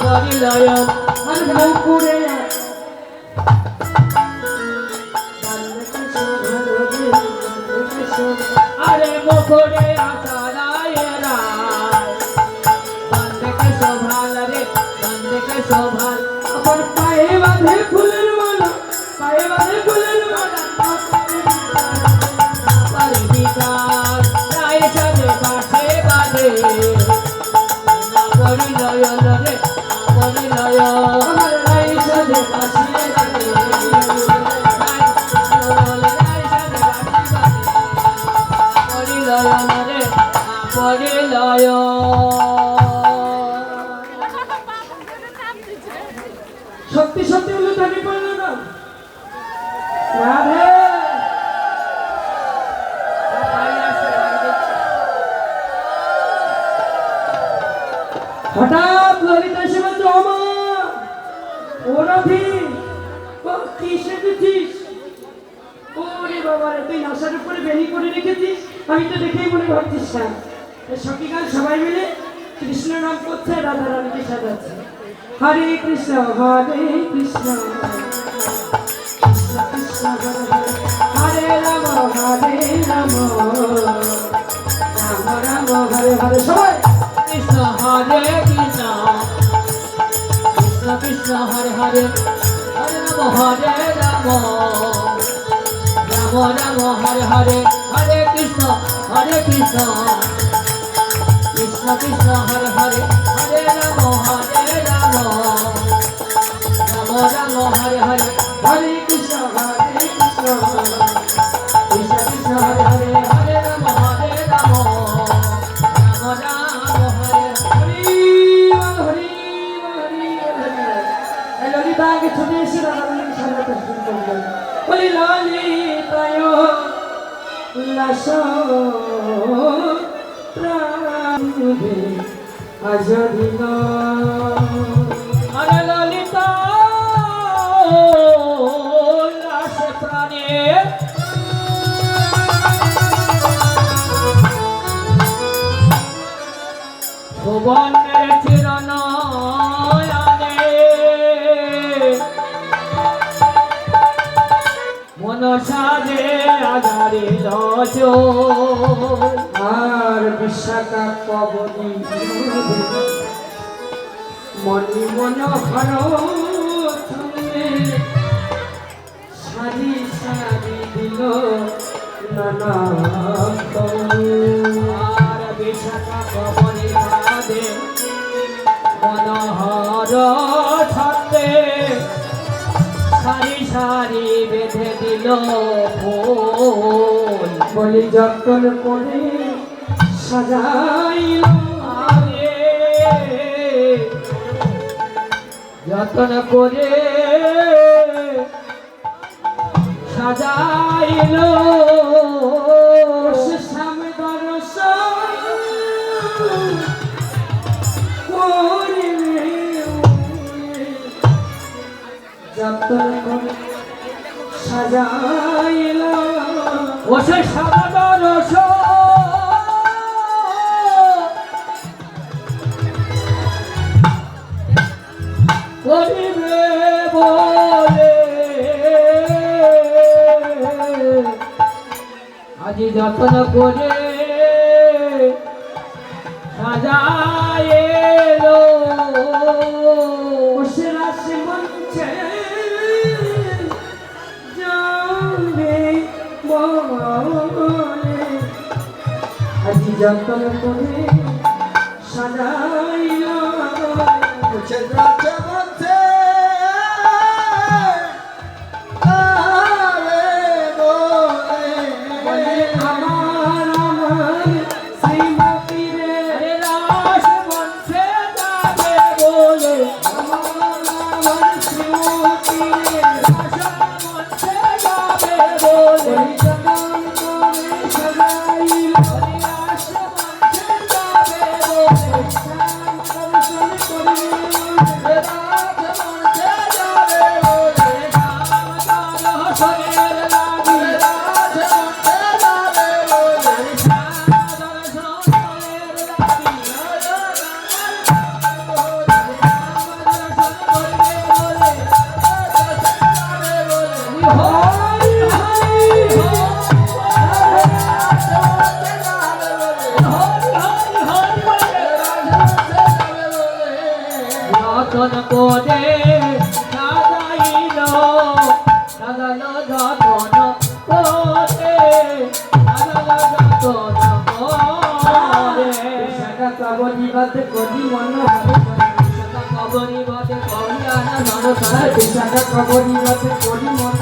পরিলয় আর মুকুরে আরে মুকুরে আসারায় রায় বন্দকে শোভাল রে বন্দকে শোভাল আমার পায়ে বাঁধে ফুলের মালা পায়ে বাঁধে ফুলের মালা পারে বিকাশ রায় সাজে পাশে বাঁধে না পরিলয় রে পরিলয় আমার রায় সাজে পাশে বাঁধে পরিলয় সত্যি সত্যি হলো তাকে পারল না রাধে হঠাৎ ললিতা এসে বলছে ওমা ও রাধি কি সেজেছিস ওরে বাবা রে তুই আশার উপরে বেনি করে রেখেছিস আমি তো দেখেই মনে ভাবছিস না সখীগণ সবাই মিলে কৃষ্ণ নাম করছে রাধা রানীকে সাজাচ্ছে হরে কৃষ্ণ কৃষ্ণ কৃষ্ণ হরে রাম রাম রাম হরে হরে সবাই কৃষ্ণ হরে কৃষ্ণ কৃষ্ণ কৃষ্ণ হরে হরে হরে রাম রাম রাম হরে হরে হরে কৃষ্ণ কৃষ্ণ কৃষ্ণ হরে হরে হরে রাম রাম রাম হরে হরে হরে কৃষ্ণ কৃষ্ণ কৃষ্ণ হরে হরে হরে রাম রাম রাম হরে হরি হরি হরি ললিতা আগে ছুটে এসে রাধারানীকে সাজাতে শুরু করলেন বলি ললিতায় উল্লাস প্রাণে আজ দিন আরে ললিতা উল্লাস প্রাণে ভুবনের চিরনয়নে মনসাজে আধারিল আর বিশাখা পবনী মনি মনোহর ছন্দে সারি সারি দিল নানা আর বিশাখা পবনী বাদে মনোহর ছন্দে সারি সারি বেঁধে দিল ফুল বলি যতন করে সাজাইল যতন করে সাজাইল সামনে দর্শন করিবে যতন করে সাজাইল ও সে সাদা রস করিবে বলে আজি যতন করে সাজাইল সে রাশি মঞ্চে আজি যতন করে সাজাইল যতন করে সাজাইল সাজালো যতন করে সাজালো যতন করে সাকা কাবলি বাতে করি মন কবরি বদে করিয়া না নরসার সাকা কাবলি বাতে করি মন